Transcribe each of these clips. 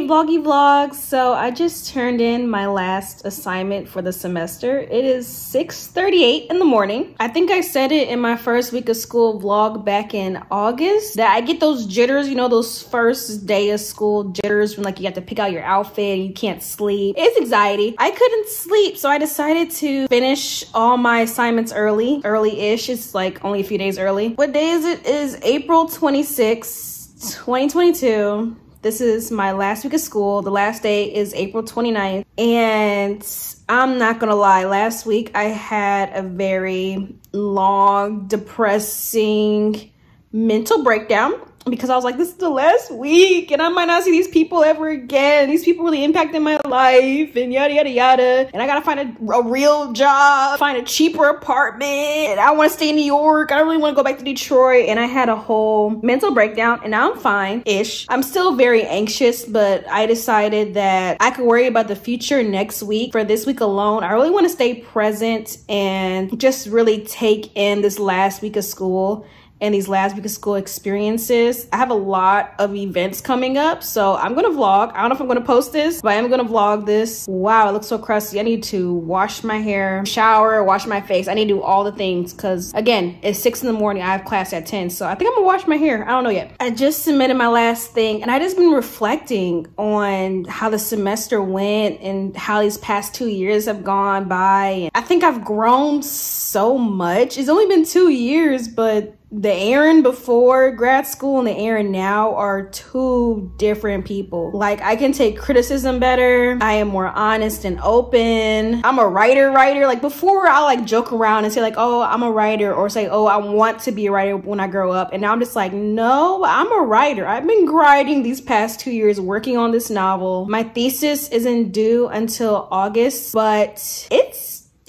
vloggy. So I just turned in my last assignment for the semester. It is 6:38 in the morning. I think I said it in my first week of school vlog back in August that I get those jitters, you know, those first day of school jitters when like you have to pick out your outfit and you can't sleep. It's anxiety. I couldn't sleep, so I decided to finish all my assignments early-ish. It's like only a few days early. What day is it? It is April 26th, 2022. This is my last week of school. The last day is April 29th. And I'm not gonna lie, last week I had a very long, depressing mental breakdown because I was like, this is the last week and I might not see these people ever again. These people really impacted my life and yada, yada, yada. And I gotta find a real job, find a cheaper apartment. And I wanna stay in New York. I don't really wanna go back to Detroit. And I had a whole mental breakdown and now I'm fine-ish. I'm still very anxious, but I decided that I could worry about the future next week. For this week alone, I really wanna stay present and just really take in this last week of school and these last week of school experiences. I have a lot of events coming up, so I'm gonna vlog. I don't know if I'm gonna post this, but I am gonna vlog this. Wow, it looks so crusty. I need to wash my hair, shower, wash my face. I need to do all the things because again, it's 6 in the morning. I have class at 10, so I think I'm gonna wash my hair. I don't know yet. I just submitted my last thing and I just been reflecting on how the semester went and how these past 2 years have gone by. I think I've grown so much. It's only been 2 years, but the Erin before grad school and the Erin now are two different people. Like, I can take criticism better. I am more honest and open. I'm a writer. Like, before I like joke around and say like, oh, I'm a writer, or say, oh, I want to be a writer when I grow up. And now I'm just like, no, I'm a writer. I've been grinding these past 2 years working on this novel. My thesis isn't due until August, but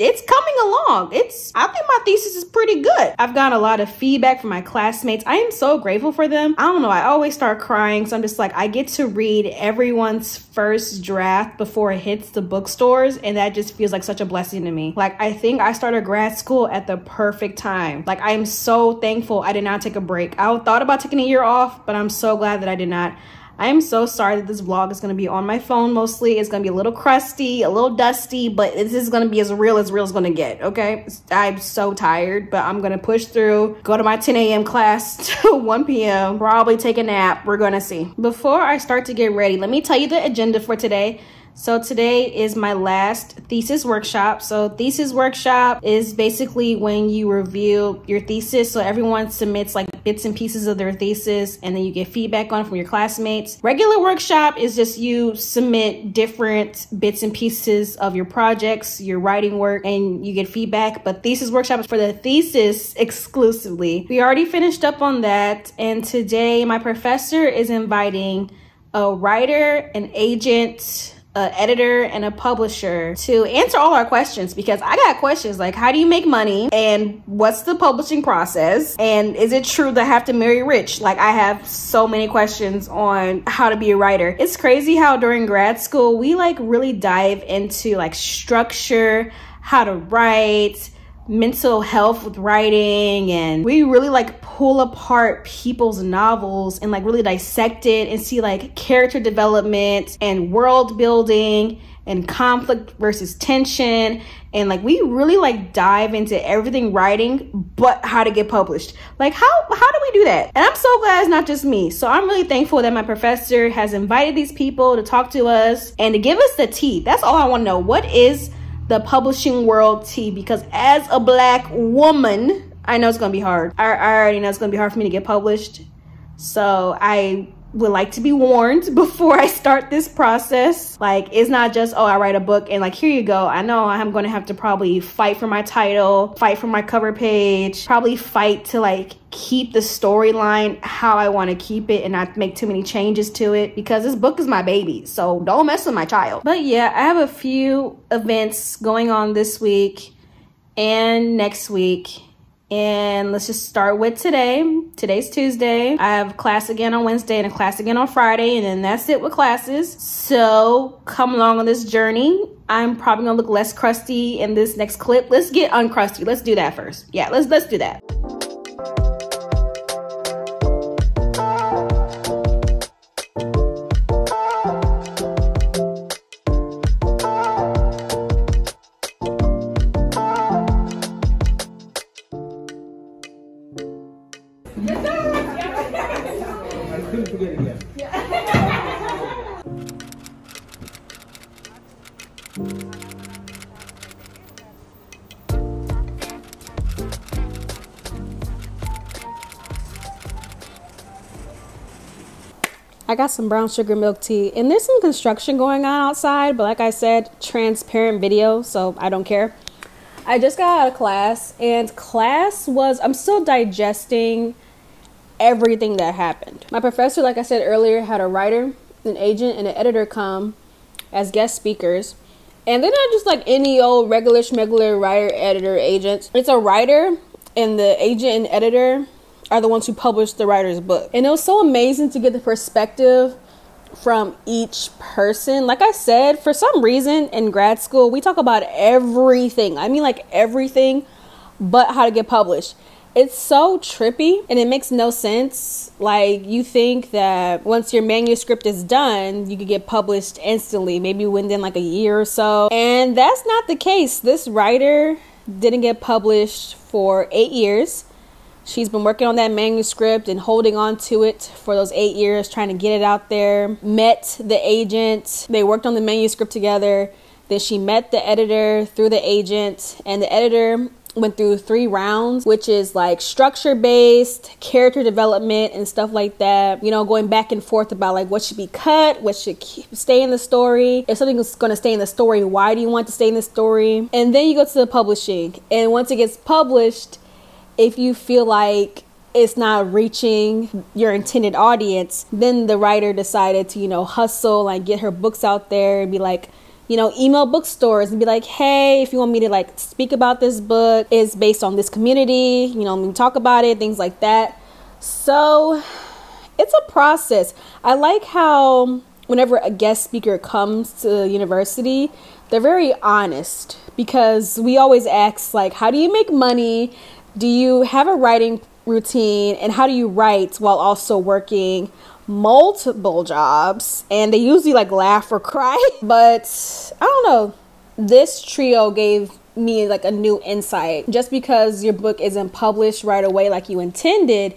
it's coming along. I think my thesis is pretty good. I've gotten a lot of feedback from my classmates. I am so grateful for them. I don't know, I always start crying. So I'm just like, I get to read everyone's first draft before it hits the bookstores. And that just feels like such a blessing to me. Like, I think I started grad school at the perfect time. Like, I am so thankful I did not take a break. I thought about taking a year off, but I'm so glad that I did not. I am so sorry that this vlog is going to be on my phone mostly. It's going to be a little crusty, a little dusty, but this is going to be as real as going to get, okay? I'm so tired, but I'm going to push through, go to my 10 a.m. class to 1 p.m., probably take a nap. We're going to see. Before I start to get ready, let me tell you the agenda for today. So today is my last thesis workshop. So thesis workshop is basically when you review your thesis. So everyone submits like bits and pieces of their thesis and then you get feedback on it from your classmates. Regular workshop is just you submit different bits and pieces of your projects, your writing work, and you get feedback. But thesis workshop is for the thesis exclusively. We already finished up on that. And today my professor is inviting a writer, an agent, an editor, and a publisher to answer all our questions, because I got questions like, how do you make money, and what's the publishing process, and is it true that I have to marry rich? Like, I have so many questions on how to be a writer. It's crazy how during grad school we like really dive into like structure, how to write, mental health with writing, and we really like pull apart people's novels and like really dissect it and see like character development and world building and conflict versus tension, and like we really like dive into everything writing but how to get published. Like, how do we do that? And I'm so glad it's not just me. So I'm really thankful that my professor has invited these people to talk to us and to give us the tea. That's all I want to know. What is the publishing world tea? Because as a Black woman, I know it's gonna be hard. I already know it's gonna be hard for me to get published. So I would like to be warned before I start this process. Like, it's not just, oh, I write a book and like, here you go. I know I'm gonna have to probably fight for my title, fight for my cover page, probably fight to like keep the storyline how I want to keep it and not make too many changes to it, because this book is my baby, so don't mess with my child. But yeah, I have a few events going on this week and next week, and let's just start with today. Today's Tuesday. I have class again on Wednesday and a class again on Friday, and then that's it with classes. So come along on this journey. I'm probably gonna look less crusty in this next clip. Let's get uncrusty. Let's do that first. Yeah, let's do that. couldn't forget it yet. I got some brown sugar milk tea, and there's some construction going on outside, but like I said, transparent video, so I don't care. I just got out of class, and I'm still digesting everything that happened. My professor, like I said earlier, had a writer, an agent, and an editor come as guest speakers. And they're not just like any old regular schmegular writer, editor, agent. It's a writer, and the agent and editor are the ones who published the writer's book. And it was so amazing to get the perspective from each person. Like I said, for some reason in grad school, we talk about everything. I mean, like everything but how to get published. It's so trippy and it makes no sense. Like, you think that once your manuscript is done, you could get published instantly, maybe within like a year or so. And that's not the case. This writer didn't get published for 8 years. She's been working on that manuscript and holding on to it for those 8 years, trying to get it out there. Met the agent. They worked on the manuscript together. Then she met the editor through the agent, and the editor went through 3 rounds, which is like structure-based, character development, and stuff like that. You know, going back and forth about like what should be cut, what should stay in the story. If something is going to stay in the story, why do you want to stay in the story? And then you go to the publishing. And once it gets published, if you feel like it's not reaching your intended audience, then the writer decided to, you know, hustle and get her books out there and be like, you know, email bookstores and be like, hey, if you want me to like speak about this book, it's based on this community, you know, we talk about it, things like that. So it's a process. I like how whenever a guest speaker comes to the university, they're very honest, because we always ask like, how do you make money? Do you have a writing routine? And how do you write while also working multiple jobs? And they usually like laugh or cry. But I don't know, this trio gave me like a new insight. Just because your book isn't published right away like you intended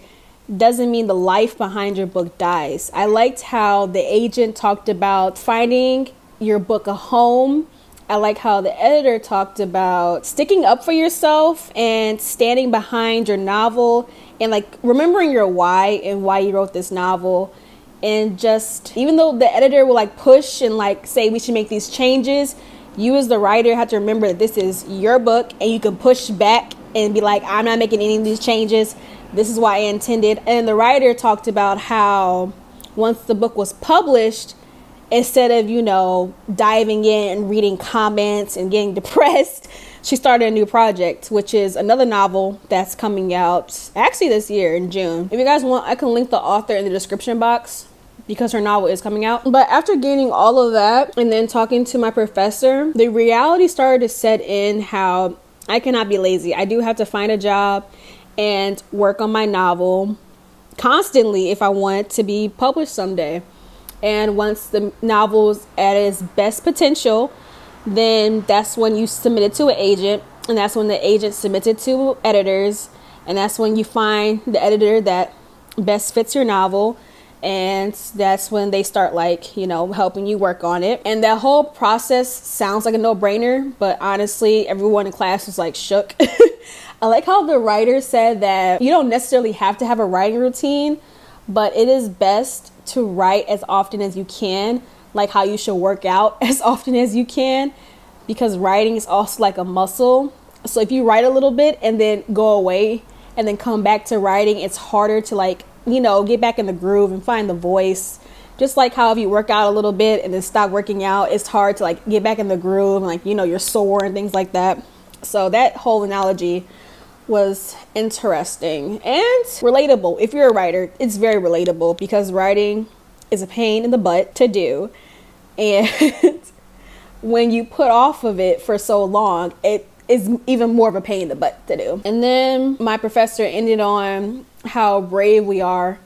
doesn't mean the life behind your book dies. I liked how the agent talked about finding your book a home. I like how the editor talked about sticking up for yourself and standing behind your novel and like remembering your why and why you wrote this novel. And just, even though the editor will like push and like say we should make these changes, you as the writer have to remember that this is your book and you can push back and be like, I'm not making any of these changes. This is why I intended. And the writer talked about how once the book was published, instead of, you know, diving in and reading comments and getting depressed, she started a new project, which is another novel that's coming out actually this year in June. If you guys want, I can link the author in the description box because her novel is coming out. But after getting all of that and then talking to my professor, the reality started to set in how I cannot be lazy. I do have to find a job and work on my novel constantly if I want to be published someday. And once the novel's at its best potential, then that's when you submit it to an agent, and that's when the agent submits it to editors, and that's when you find the editor that best fits your novel, and that's when they start like, you know, helping you work on it. And that whole process sounds like a no-brainer, but honestly, everyone in class was like shook. I like how the writer said that you don't necessarily have to have a writing routine, but it is best to write as often as you can, like how you should work out as often as you can, because writing is also like a muscle. So if you write a little bit and then go away and then come back to writing, it's harder to like, you know, get back in the groove and find the voice. Just like how if you work out a little bit and then stop working out, it's hard to like get back in the groove and like, you know, you're sore and things like that. So that whole analogy was interesting and relatable. If you're a writer, it's very relatable because writing is a pain in the butt to do, and when you put off of it for so long, it is even more of a pain in the butt to do. And then my professor ended on how brave we are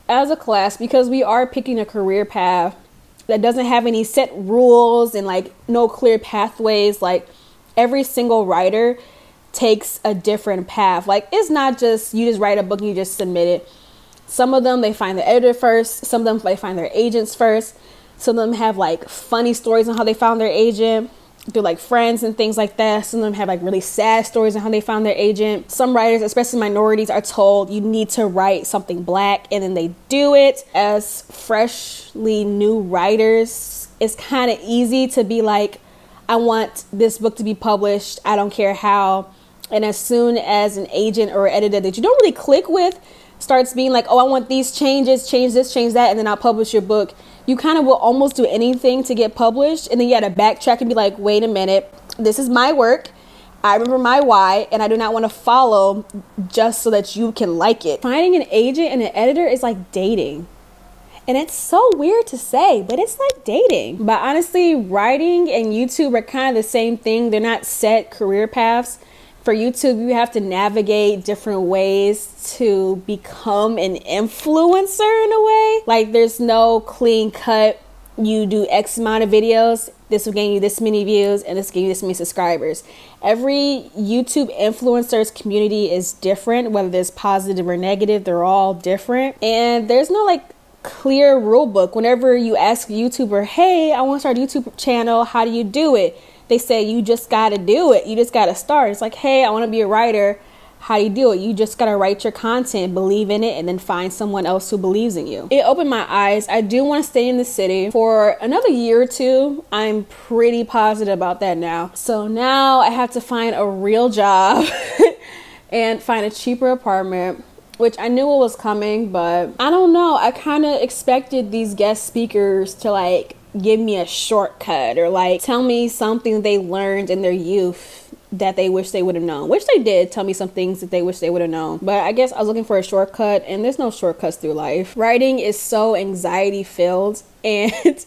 as a class because we are picking a career path that doesn't have any set rules and like no clear pathways. Like every single writer takes a different path. Like it's not just you just write a book and you just submit it. Some of them, they find the editor first. Some of them, they find their agents first. Some of them have like funny stories on how they found their agent through like friends and things like that. Some of them have like really sad stories on how they found their agent. Some writers, especially minorities, are told you need to write something Black, and then they do it. As freshly new writers, it's kind of easy to be like, I want this book to be published, I don't care how. And as soon as an agent or editor that you don't really click with starts being like, oh, I want these changes, change this, change that, and then I'll publish your book, you kind of will almost do anything to get published. And then you got to backtrack and be like, wait a minute, this is my work. I remember my why, and I do not want to follow just so that you can like it. Finding an agent and an editor is like dating. And it's so weird to say, but it's like dating. But honestly, writing and YouTube are kind of the same thing. They're not set career paths. For YouTube, you have to navigate different ways to become an influencer in a way. Like, there's no clean cut, you do X amount of videos, this will gain you this many views, and this will gain you this many subscribers. Every YouTube influencer's community is different, whether there's positive or negative, they're all different. And there's no like clear rule book. Whenever you ask a YouTuber, hey, I want to start a YouTube channel, how do you do it? They say you just gotta do it. You just gotta start. It's like, hey, I want to be a writer. How do you do it? You just gotta write your content, believe in it, and then find someone else who believes in you. It opened my eyes. I do want to stay in the city for another year or two. I'm pretty positive about that now. So now I have to find a real job and find a cheaper apartment, which I knew it was coming, but I don't know. I kind of expected these guest speakers to like give me a shortcut or like tell me something they learned in their youth that they wish they would have known, which they did tell me some things that they wish they would have known. But I guess I was looking for a shortcut, and there's no shortcuts through life. Writing is so anxiety filled, and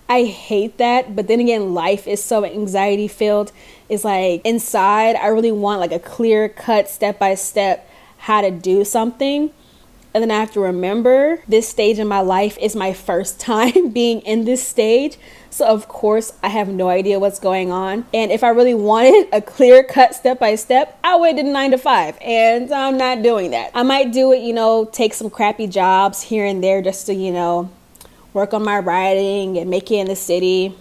I hate that. But then again, life is so anxiety filled. It's like inside, I really want like a clear cut step by step how to do something. And then I have to remember this stage in my life is my first time being in this stage. So of course I have no idea what's going on. And if I really wanted a clear cut step by step, I would have did 9 to 5. And I'm not doing that. I might do it, you know, take some crappy jobs here and there just to, you know, work on my writing and make it in the city.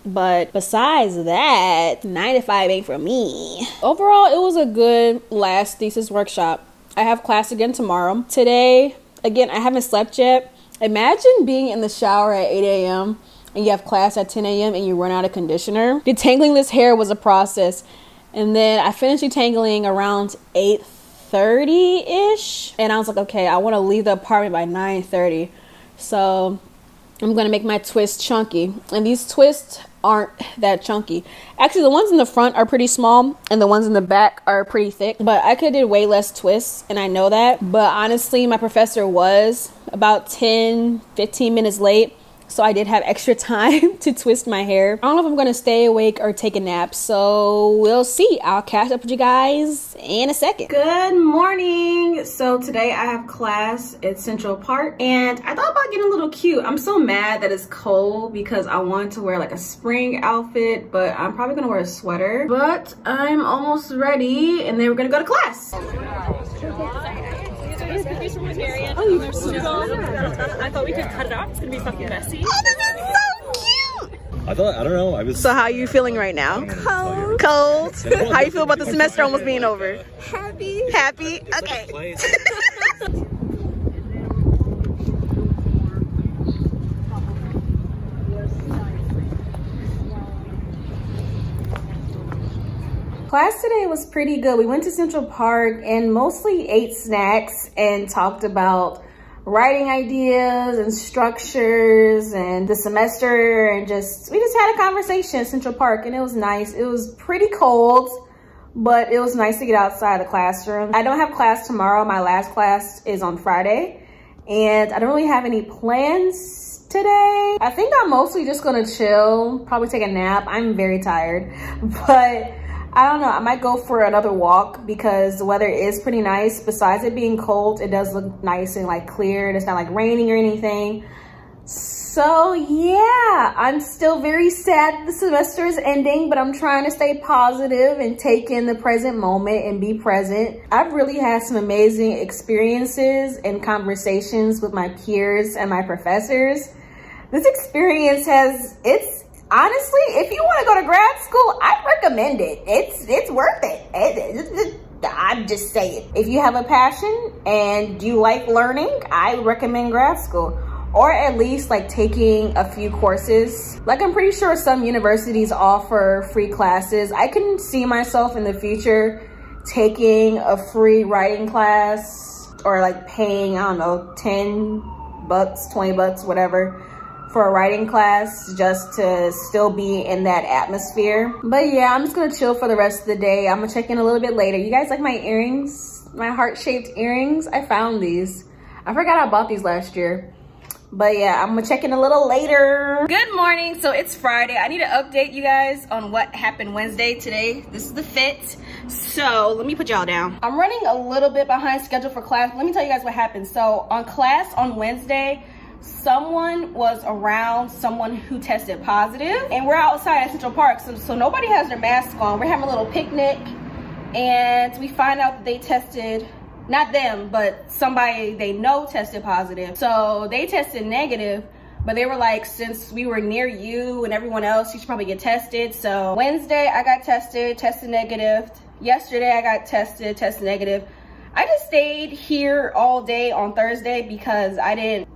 But besides that, 9 to 5 ain't for me. Overall, it was a good last thesis workshop. I have class again tomorrow. Today, again, I haven't slept yet. Imagine being in the shower at 8 a.m. and you have class at 10 a.m. and you run out of conditioner. Detangling this hair was a process. And then I finished detangling around 8:30-ish. And I was like, okay, I want to leave the apartment by 9:30. So I'm going to make my twist chunky. And these twists aren't that chunky. Actually, the ones in the front are pretty small and the ones in the back are pretty thick. But I could have did way less twists, and I know that. But honestly, my professor was about 10-15 minutes late. So I did have extra time to twist my hair. I don't know if I'm going to stay awake or take a nap. So we'll see. I'll catch up with you guys in a second. Good morning. So today I have class at Central Park. And I thought about getting a little cute. I'm so mad that it's cold because I wanted to wear like a spring outfit. But I'm probably going to wear a sweater. But I'm almost ready. And then we're going to go to class. Oh, you I thought we could cut it off. It's gonna be fucking messy. Oh, this is so cute! I don't know. I was. So how are you feeling right now? Cold. Cold? How you feel about the semester almost being over? Happy. Happy? Okay. Class today was pretty good. We went to Central Park and mostly ate snacks and talked about writing ideas and structures and the semester, and we just had a conversation at Central Park, and it was nice. It was pretty cold, but it was nice to get outside the classroom. I don't have class tomorrow. My last class is on Friday, and I don't really have any plans today. I think I'm mostly just gonna chill, probably take a nap. I'm very tired, but I don't know, I might go for another walk because the weather is pretty nice. Besides it being cold, it does look nice and like clear. It's not like raining or anything. So yeah, I'm still very sad the semester is ending, but I'm trying to stay positive and take in the present moment and be present. I've really had some amazing experiences and conversations with my peers and my professors. This experience it's honestly, if you want to go to grad school, I'd recommend it. It's worth it. I'm just saying. If you have a passion and you like learning, I recommend grad school. Or at least like taking a few courses. Like I'm pretty sure some universities offer free classes. I can see myself in the future taking a free writing class or like paying, I don't know, 10 bucks, 20 bucks, whatever, for a writing class just to still be in that atmosphere. But yeah, I'm just gonna chill for the rest of the day. I'm gonna check in a little bit later. You guys like my earrings? My heart-shaped earrings? I found these. I forgot I bought these last year. But yeah, I'm gonna check in a little later. Good morning, so it's Friday. I need to update you guys on what happened Wednesday today. This is the fit. So let me put y'all down. I'm running a little bit behind schedule for class. Let me tell you guys what happened. So on class on Wednesday, someone was around someone who tested positive, and we're outside at Central Park, so nobody has their mask on. We're having a little picnic, and we find out that they tested, not them, but somebody they know tested positive. So they tested negative, but they were like, since we were near you and everyone else, you should probably get tested. So Wednesday I got tested negative. Yesterday I got tested negative. I just stayed here all day on Thursday because I didn't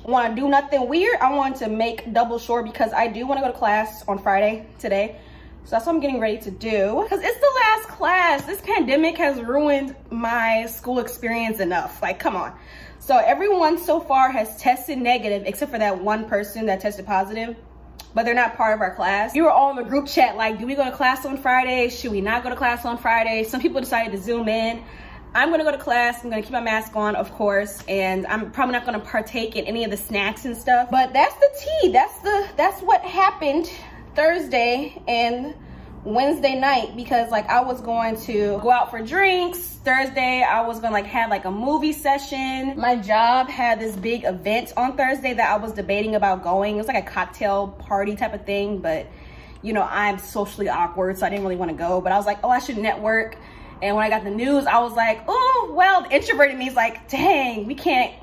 want to do nothing weird. I wanted to make double sure because I do want to go to class on Friday today. So that's what I'm getting ready to do because it's the last class. This pandemic has ruined my school experience enough. Like, come on. So everyone so far has tested negative except for that one person that tested positive, but they're not part of our class. We were all in the group chat like, do we go to class on Friday? Should we not go to class on Friday? Some people decided to Zoom in. I'm gonna go to class. I'm gonna keep my mask on, of course, and I'm probably not gonna partake in any of the snacks and stuff. But that's the tea. That's what happened Thursday and Wednesday night, because like I was going to go out for drinks. Thursday I was gonna like have like a movie session. My job had this big event on Thursday that I was debating about going. It was like a cocktail party type of thing, but you know, I'm socially awkward, so I didn't really want to go. But I was like, oh, I should network. And when I got the news, I was like, oh, well, the introvert in me is like, dang, we can't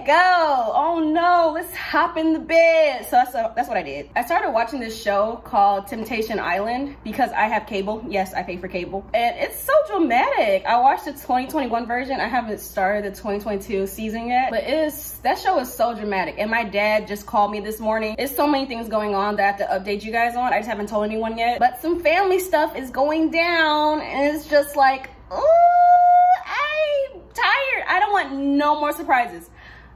go. Oh no, let's hop in the bed. So that's what I did. I started watching this show called Temptation Island because I have cable. Yes, I pay for cable. And it's so dramatic. I watched the 2021 version. I haven't started the 2022 season yet, but that show is so dramatic. And my dad just called me this morning. There's so many things going on that I have to update you guys on. I just haven't told anyone yet. But some family stuff is going down, and it's just like, I'm tired. I don't want no more surprises.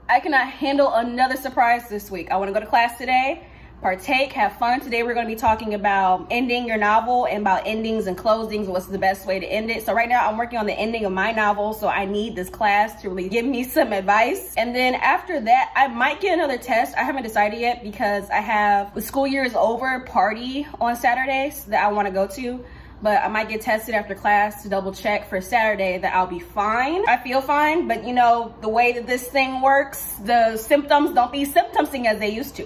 I cannot handle another surprise this week. I want to go to class today, partake, have fun. Today we're going to be talking about ending your novel and about endings and closings and what's the best way to end it. So right now I'm working on the ending of my novel, so I need this class to really give me some advice. And then after that, I might get another test. I haven't decided yet because I have the school year is over party on Saturdays that I want to go to. But I might get tested after class to double check for Saturday that I'll be fine. I feel fine, but you know, the way that this thing works, the symptoms don't be symptomsing as they used to,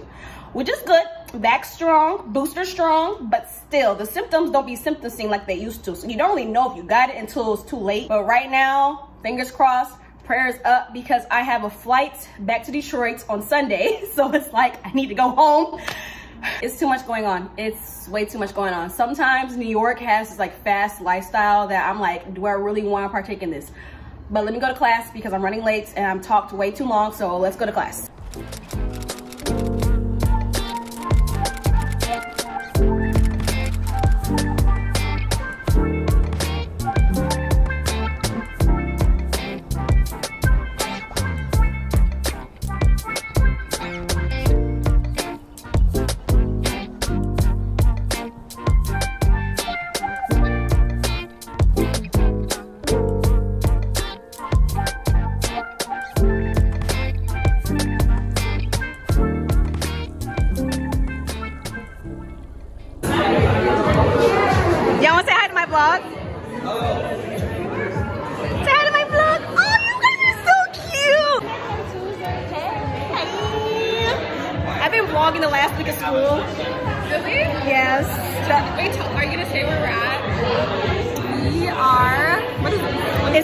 which is good. Back strong, booster strong, but still the symptoms don't be symptoming like they used to. So you don't really know if you got it until it's too late. But right now, fingers crossed, prayers up, because I have a flight back to Detroit on Sunday. So it's like, I need to go home. It's too much going on. It's way too much going on. Sometimes New York has this like fast lifestyle that I'm like, do I really want to partake in this? But let me go to class because I'm running late and I'm talked way too long. So let's go to class. vlogging the last week of school. Really? Yes. Wait, are you gonna say where we're at? We are, what is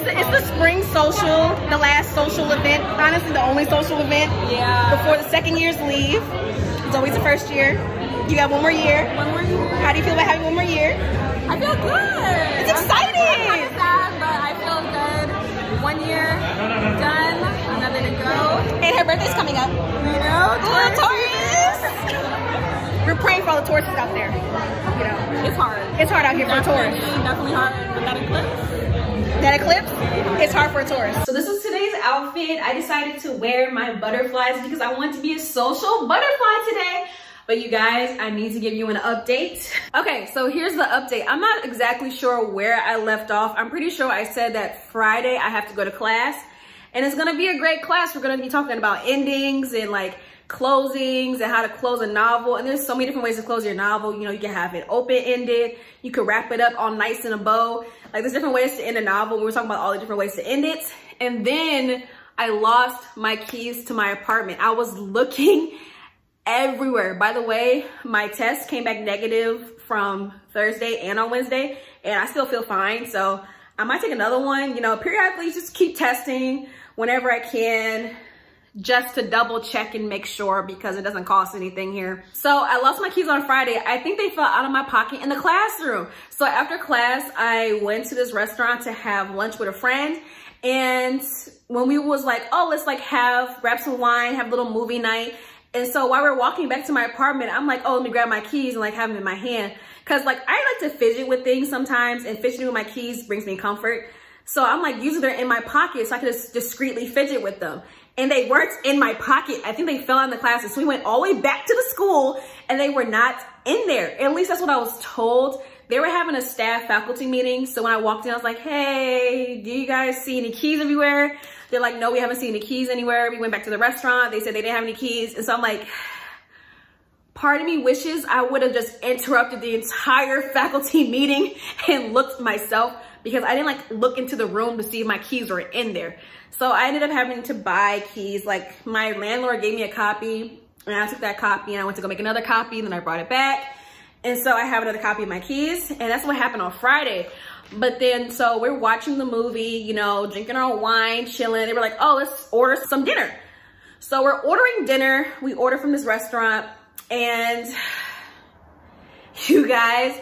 it? It's the spring social, the last social event. Honestly, the only social event. Yeah. Before the second years leave. It's always the first year. You got one more year. One more year. How do you feel about having one more year? I feel good. It's exciting. I'm kind of sad, but I feel good. 1 year done, another to go. And her birthday's coming up. You know, Taurus. We're praying for all the Tauruses out there. You know, it's hard. It's hard out here for a Taurus. Definitely hard with that eclipse. That eclipse? It's hard for a Taurus. So this is today's outfit. I decided to wear my butterflies because I want to be a social butterfly today. But you guys, I need to give you an update. Okay, so here's the update. I'm not exactly sure where I left off. I'm pretty sure I said that Friday I have to go to class. And it's gonna be a great class. We're gonna be talking about endings and like closings and how to close a novel. And there's so many different ways to close your novel. You know, you can have it open-ended. You can wrap it up all nice in a bow. Like there's different ways to end a novel. We were talking about all the different ways to end it. And then I lost my keys to my apartment. I was looking everywhere. By the way, my test came back negative from Thursday and on Wednesday, and I still feel fine. So I might take another one, you know, periodically just keep testing whenever I can, just to double check and make sure because it doesn't cost anything here. So I lost my keys on Friday. I think they fell out of my pocket in the classroom. So after class, I went to this restaurant to have lunch with a friend. And when we was like, oh, let's like grab some wine, have a little movie night. And so while we're walking back to my apartment, I'm like, oh, let me grab my keys and like have them in my hand. Cause like I like to fidget with things sometimes, and fidgeting with my keys brings me comfort. So I'm like, usually they're in my pocket so I could just discreetly fidget with them. And they weren't in my pocket. I think they fell out in the classes. So we went all the way back to the school and they were not in there. At least that's what I was told. They were having a staff faculty meeting. So when I walked in, I was like, hey, do you guys see any keys everywhere? They're like, no, we haven't seen any keys anywhere. We went back to the restaurant. They said they didn't have any keys. And so I'm like, part of me wishes I would have just interrupted the entire faculty meeting and looked myself, because I didn't like look into the room to see if my keys were in there. So I ended up having to buy keys. Like my landlord gave me a copy and I took that copy and I went to go make another copy and then I brought it back. And so I have another copy of my keys, and that's what happened on Friday. But then, so we're watching the movie, you know, drinking our wine, chilling. They were like, oh, let's order some dinner. So we're ordering dinner. We ordered from this restaurant, and you guys,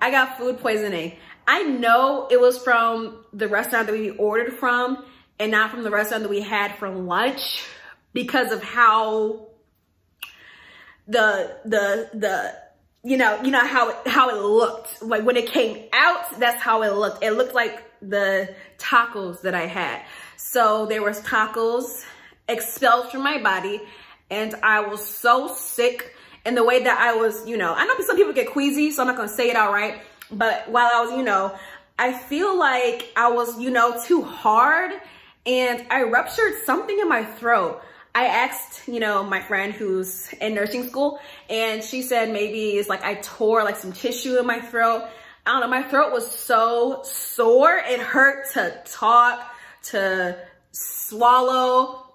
I got food poisoning. I know it was from the restaurant that we ordered from and not from the restaurant that we had for lunch, because of how you know how it looked. Like when it came out, that's how it looked. It looked like the tacos that I had. So there was tacos expelled from my body, and I was so sick. And the way that I was, you know, I know some people get queasy, so I'm not gonna say it outright. But while I was, you know, I feel like I was, you know, too hard, and I ruptured something in my throat. I asked, you know, my friend who's in nursing school, and she said maybe it's like I tore like some tissue in my throat. I don't know, my throat was so sore. It hurt to talk, to swallow,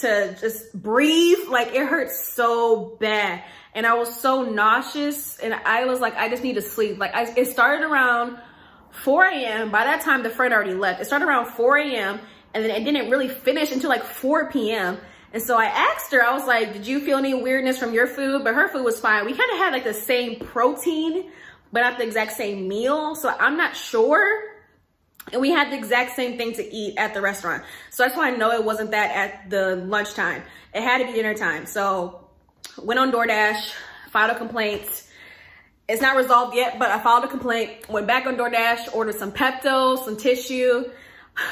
to just breathe. Like it hurt so bad. And I was so nauseous, and I was like, I just need to sleep. Like it started around 4 a.m. By that time, the friend already left. It started around 4 a.m. and then it didn't really finish until like 4 p.m. And so I asked her, I was like, did you feel any weirdness from your food? But her food was fine. We kind of had like the same protein, but not the exact same meal. So I'm not sure. And we had the exact same thing to eat at the restaurant. So that's why I know it wasn't that at the lunchtime. It had to be dinner time. So went on DoorDash, filed a complaint. It's not resolved yet, but I filed a complaint, went back on DoorDash, ordered some Pepto, some tissue.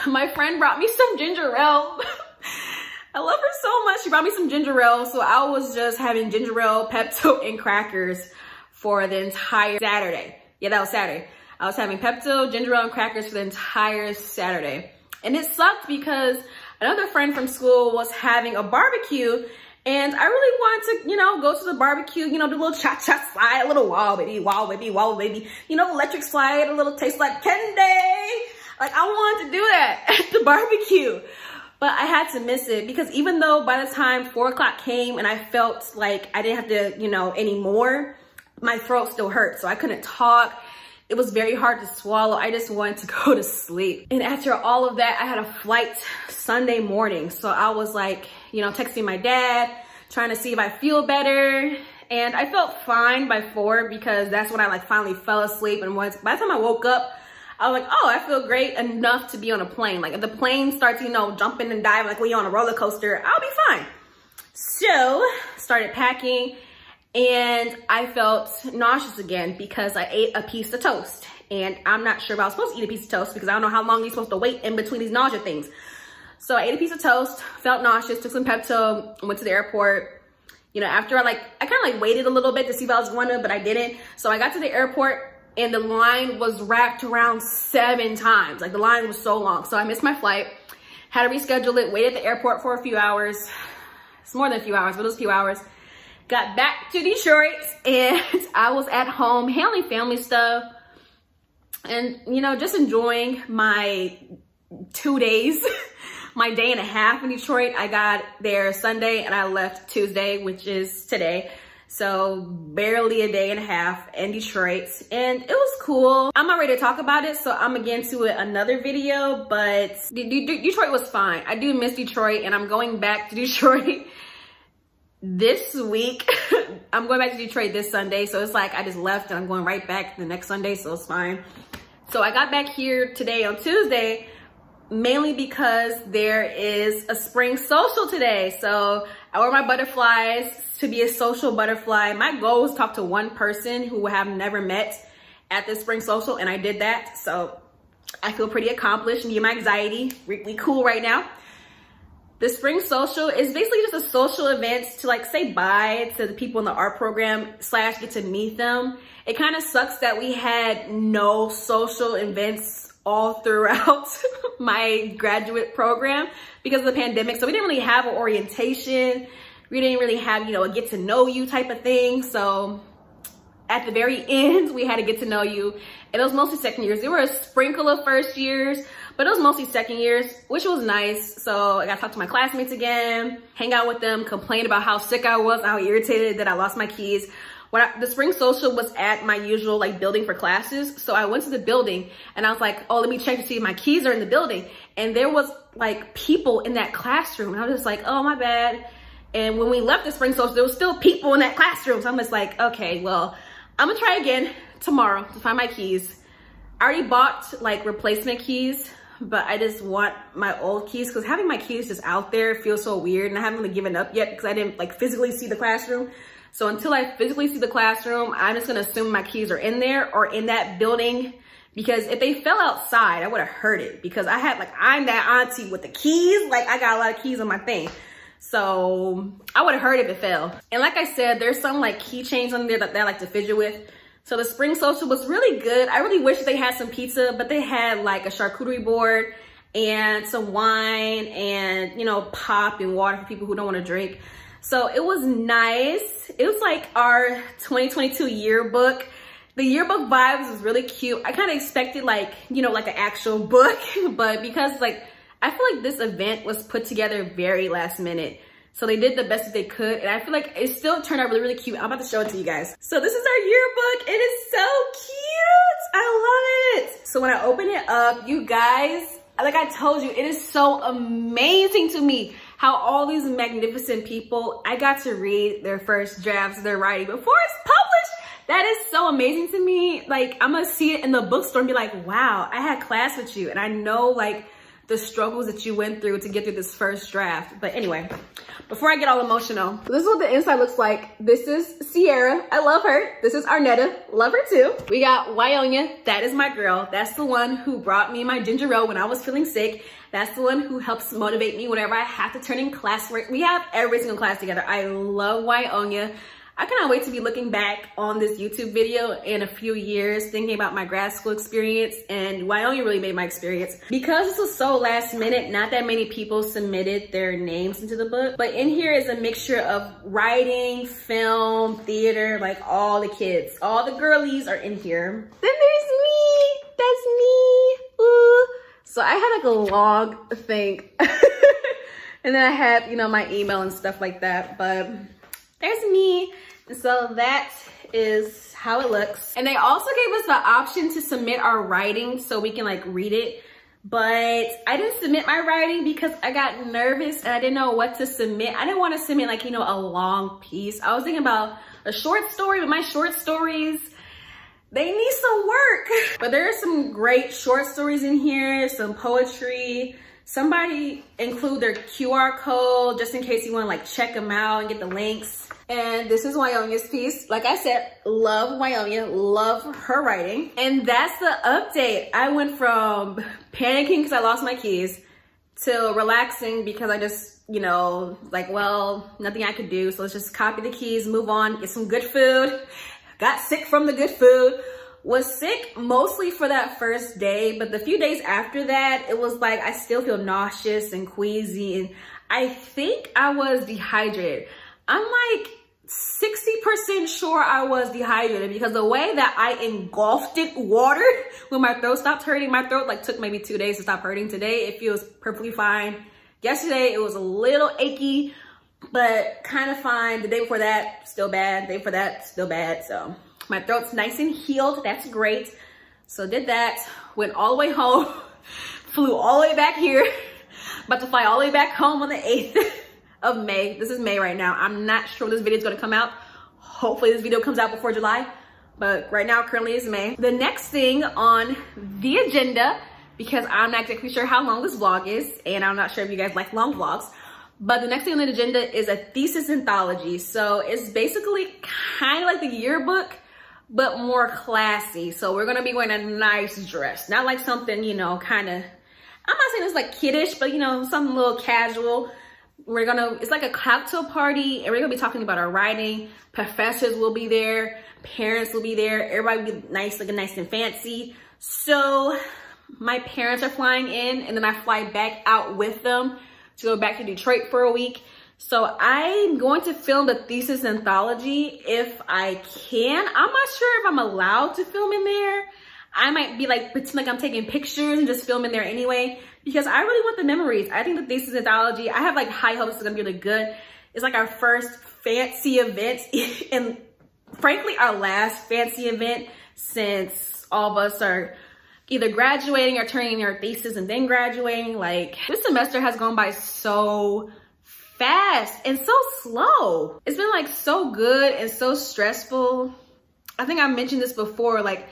My friend brought me some ginger ale. I love her so much. She brought me some ginger ale. So I was just having ginger ale, Pepto, and crackers for the entire Saturday. Yeah, that was Saturday. I was having Pepto, ginger ale, and crackers for the entire Saturday. And it sucked because another friend from school was having a barbecue, and I really wanted to, you know, go to the barbecue, you know, do a little cha-cha slide, a little wow baby, you know, electric slide, a little taste like candy. Like I wanted to do that at the barbecue. but I had to miss it because even though by the time 4 o'clock came and I felt like I didn't have to, you know, anymore, my throat still hurt. So I couldn't talk. It was very hard to swallow. I just wanted to go to sleep. And after all of that, I had a flight Sunday morning. So I was like, you know, texting my dad, trying to see if I feel better. And I felt fine by 4 because that's when I like finally fell asleep. And once, by the time I woke up, I was like, oh, I feel great enough to be on a plane. Like if the plane starts, you know, jumping and diving like when you're on a roller coaster, I'll be fine. So started packing and I felt nauseous again because I ate a piece of toast. And I'm not sure if I was supposed to eat a piece of toast because I don't know how long you're supposed to wait in between these nausea things. So I ate a piece of toast, felt nauseous, took some Pepto, went to the airport. You know, after I kind of like waited a little bit to see if I was going to, but I didn't. So I got to the airport and the line was wrapped around 7 times. Like the line was so long. So I missed my flight, had to reschedule it, waited at the airport for a few hours. It's more than a few hours, but it was a few hours. Got back to Detroit and I was at home handling family stuff and, you know, just enjoying my 2 days, my day and a half in Detroit. I got there Sunday and I left Tuesday, which is today. So barely a day and a half in Detroit and it was cool. I'm not ready to talk about it, so I'm gonna get into it another video, but Detroit was fine. I do miss Detroit and I'm going back to Detroit this week. I'm going back to Detroit this Sunday. So it's like I just left and I'm going right back the next Sunday, so it's fine. So I got back here today on Tuesday, mainly because there is a spring social today. So I wore my butterflies to be a social butterfly. My goal was to talk to one person who I have never met at this spring social, and I did that. So I feel pretty accomplished. Me and my anxiety, we cool right now. The spring social is basically just a social event to like say bye to the people in the art program / get to meet them. It kind of sucks that we had no social events all throughout my graduate program because of the pandemic. So we didn't really have an orientation. We didn't really have, you know, a get to know you type of thing. So at the very end, we had to get to know you. And it was mostly second years. There were a sprinkle of first years, but it was mostly second years, which was nice. So I got to talk to my classmates again, hang out with them, complain about how sick I was, how irritated that I lost my keys. The spring social was at my usual like building for classes. So I went to the building and I was like, oh, let me check to see if my keys are in the building. And there was like people in that classroom. And I was just like, oh, my bad. And when we left the spring social, there was still people in that classroom. So I'm just like, okay, well, I'm gonna try again tomorrow to find my keys. I already bought like replacement keys, but I just want my old keys because having my keys just out there feels so weird. And I haven't really given up yet because I didn't like physically see the classroom. So until I physically see the classroom, I'm just gonna assume my keys are in there or in that building, because if they fell outside, I would have heard it because I'm that auntie with the keys. Like I got a lot of keys on my thing. So I would have heard if it fell. And like I said, there's some like keychains on there that I like to fidget with. So the spring social was really good. I really wish they had some pizza, but they had like a charcuterie board and some wine and, you know, pop and water for people who don't want to drink. So it was nice. It was like our 2022 yearbook. The yearbook vibes was really cute. I kind of expected like, you know, like an actual book, but because like, I feel like this event was put together very last minute. So they did the best that they could. And I feel like it still turned out really, really cute. I'm about to show it to you guys. So this is our yearbook. It is so cute. I love it. So when I open it up, you guys, like I told you, it is so amazing to me how all these magnificent people, I got to read their first drafts of their writing before it's published. That is so amazing to me. Like I'm gonna see it in the bookstore and be like, wow, I had class with you. And I know like the struggles that you went through to get through this first draft. But anyway, before I get all emotional, this is what the inside looks like. This is Sierra. I love her. This is Arnetta. Love her too. We got Wyonya. That is my girl. That's the one who brought me my ginger ale when I was feeling sick. That's the one who helps motivate me whenever I have to turn in classwork. We have every single class together. I love Wyonya. I cannot wait to be looking back on this YouTube video in a few years, thinking about my grad school experience, and Wyonya really made my experience. Because this was so last minute, not that many people submitted their names into the book, but in here is a mixture of writing, film, theater, like all the kids. All the girlies are in here. Then there's me, that's me, ooh. So I had like a long thing. And then I have, you know, my email and stuff like that. But there's me. And so that is how it looks. And they also gave us the option to submit our writing so we can like read it. But I didn't submit my writing because I got nervous and I didn't know what to submit. I didn't want to submit like, you know, a long piece. I was thinking about a short story, but my short stories, they need some work. But there are some great short stories in here, some poetry. Somebody include their QR code just in case you want to like check them out and get the links. And this is Wyomia's piece. Like I said, love Wyomia, love her writing. And that's the update. I went from panicking because I lost my keys to relaxing because I just, you know, like, well, nothing I could do. So let's just copy the keys, move on, get some good food. Got sick from the good food. Was sick mostly for that first day, but the few days after that, it was like I still feel nauseous and queasy, and I think I was dehydrated. I'm like 60% sure I was dehydrated because the way that I engulfed it water when my throat stopped hurting, my throat like took maybe 2 days to stop hurting. Today, it feels perfectly fine. Yesterday, it was a little achy, but kind of fine. The day before that, still bad. The day before that, still bad, so. My throat's nice and healed. That's great. So did that. Went all the way home. Flew all the way back here. About to fly all the way back home on the 8th of May. This is May right now. I'm not sure when this video is going to come out. Hopefully this video comes out before July. But right now, currently is May. The next thing on the agenda, because I'm not exactly sure how long this vlog is, and I'm not sure if you guys like long vlogs, but the next thing on the agenda is a thesis anthology. So it's basically kind of like the yearbook, but more classy. So we're gonna be wearing a nice dress. Not like something, you know, kind of, I'm not saying it's like kiddish, but you know, something a little casual. It's like a cocktail party, and we're gonna be talking about our writing. Professors will be there, parents will be there, everybody will be nice, looking nice and fancy. So my parents are flying in, and then I fly back out with them to go back to Detroit for a week. So I'm going to film the thesis anthology if I can. I'm not sure if I'm allowed to film in there. I might be like, pretend like I'm taking pictures and just film in there anyway, because I really want the memories. I think the thesis anthology, I have like high hopes it's gonna be really good. It's like our first fancy event and frankly, our last fancy event since all of us are either graduating or turning in our thesis and then graduating. Like this semester has gone by so fast and so slow. It's been like so good and so stressful. I think I mentioned this before, like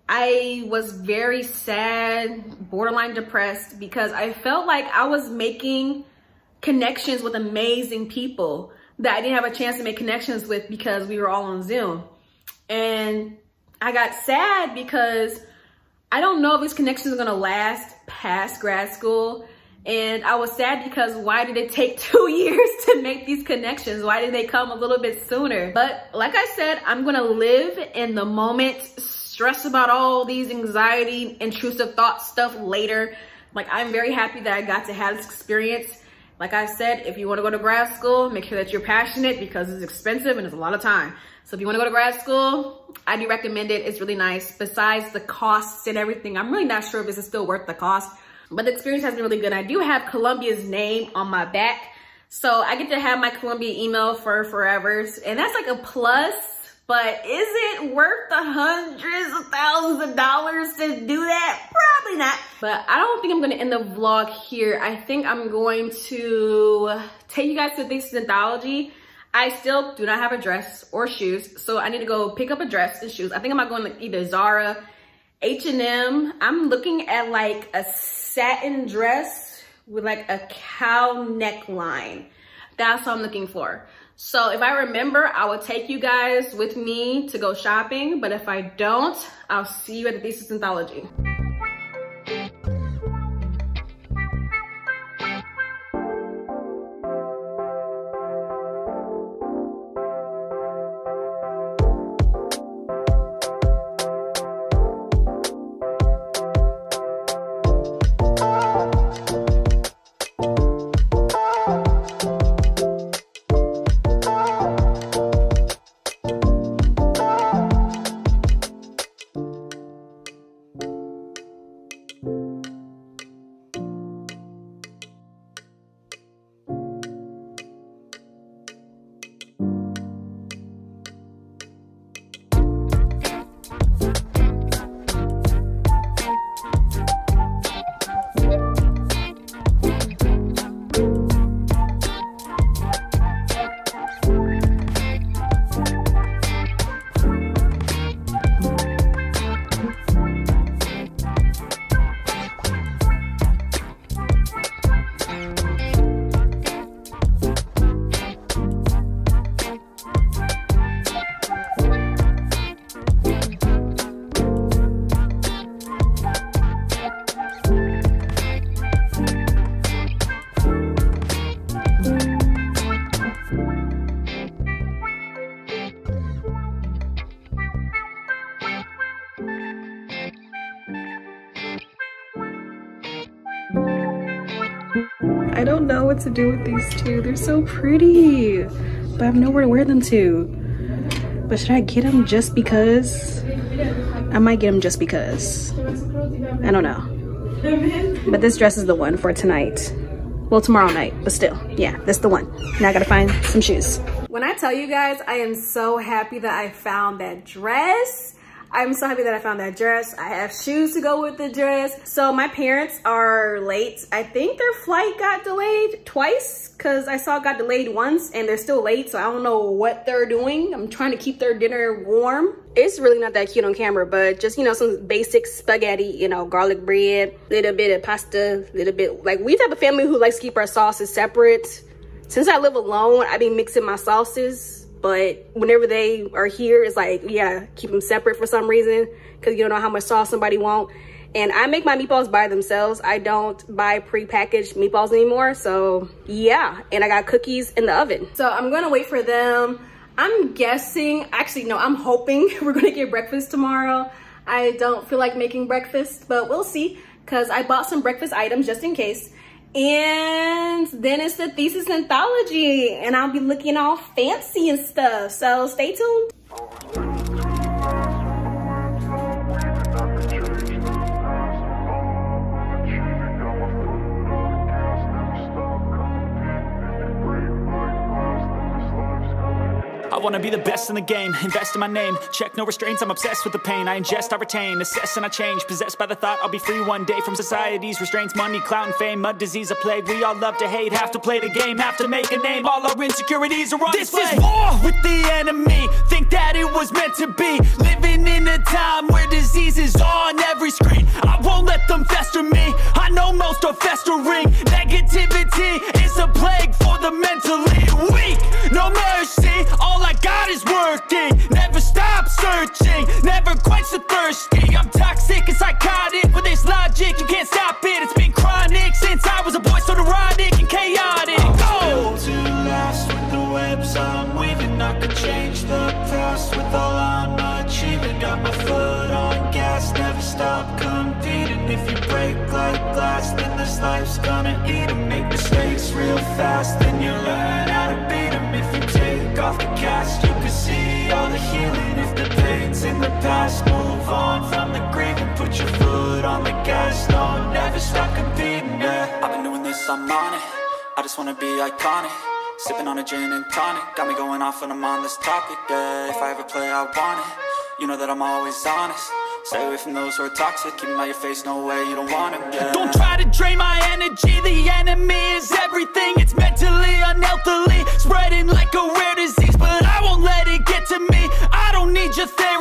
I was very sad, borderline depressed, because I felt like I was making connections with amazing people that I didn't have a chance to make connections with because we were all on Zoom. And I got sad because I don't know if these connections are gonna last past grad school. And I was sad because why did it take 2 years to make these connections? Why didn't they come a little bit sooner? But like I said, I'm gonna live in the moment, stress about all these anxiety, intrusive thought stuff later. Like I'm very happy that I got to have this experience. Like I said, if you wanna go to grad school, make sure that you're passionate because it's expensive and it's a lot of time. So if you wanna go to grad school, I do recommend it. It's really nice. Besides the costs and everything, I'm really not sure if this is still worth the cost. But the experience has been really good. I do have Columbia's name on my back. So I get to have my Columbia email for forever. And that's like a plus, but is it worth the hundreds of thousands of dollars to do that? Probably not. But I don't think I'm gonna end the vlog here. I think I'm going to take you guys to Thesis Anthology. I still do not have a dress or shoes. So I need to go pick up a dress and shoes. I think I'm going to either Zara, H&M. I'm looking at like a satin dress with like a cow neckline. That's what I'm looking for. So if I remember, I will take you guys with me to go shopping. But if I don't, I'll see you at the Thesis Anthology. I don't know what to do with these two. They're so pretty, but I have nowhere to wear them to. But should I get them just because? I might get them just because. I don't know. But this dress is the one for tonight. Well, tomorrow night, but still, yeah, that's the one. Now I gotta find some shoes. When I tell you guys, I am so happy that I found that dress. I'm so happy that I found that dress. I have shoes to go with the dress. So my parents are late. I think their flight got delayed twice because I saw it got delayed once and they're still late. So I don't know what they're doing. I'm trying to keep their dinner warm. It's really not that cute on camera, but just, you know, some basic spaghetti, you know, garlic bread, little bit of pasta, little bit, like we type of family who likes to keep our sauces separate. Since I live alone, I be mixing my sauces. But whenever they are here, it's like, yeah, keep them separate for some reason because you don't know how much sauce somebody want. And I make my meatballs by themselves. I don't buy pre-packaged meatballs anymore. So yeah, and I got cookies in the oven. So I'm gonna wait for them. I'm guessing, actually no, I'm hoping we're gonna get breakfast tomorrow. I don't feel like making breakfast, but we'll see because I bought some breakfast items just in case. And then it's the Thesis Anthology and I'll be looking all fancy and stuff. So stay tuned. I wanna be the best in the game, invest in my name, check no restraints, I'm obsessed with the pain, I ingest, I retain, assess and I change, possessed by the thought I'll be free one day from society's restraints, money, clout and fame, mud, disease, a plague, we all love to hate, have to play the game, have to make a name, all our insecurities are on display. This is war with the enemy, think that it was meant to be, living in a time where disease is on every screen, I won't let them fester me, I know most are festering, negativity is a plague for the mentally weak, no mercy, all I got is working, never stop searching, never quench the thirsty. I'm toxic and psychotic, with this logic, you can't stop it. It's been chronic since I was a boy, so neurotic and chaotic. Go to last with the webs I'm weaving. I could change the past with all I'm achieving. Got my foot on gas, never stop competing. If you break like glass, then this life's gonna eat 'em. Make mistakes real fast, then you learn how to beat 'em. If you take off the cast, you can see all the healing. If the pain's in the past, move on from the grave and put your foot on the gas. No, never stop competing, yeah. I've been doing this, I'm on it, I just wanna be iconic, sipping on a gin and tonic, got me going off when I'm on this topic, yeah. If I ever play, I want it, you know that I'm always honest. Stay away from those who are toxic, keep them out your face, no way, you don't want them, yeah. Don't try to drain my energy, the enemy is everything. It's mentally, unhealthily, spreading like a rare disease, but I won't let it get to me. I don't need your therapy.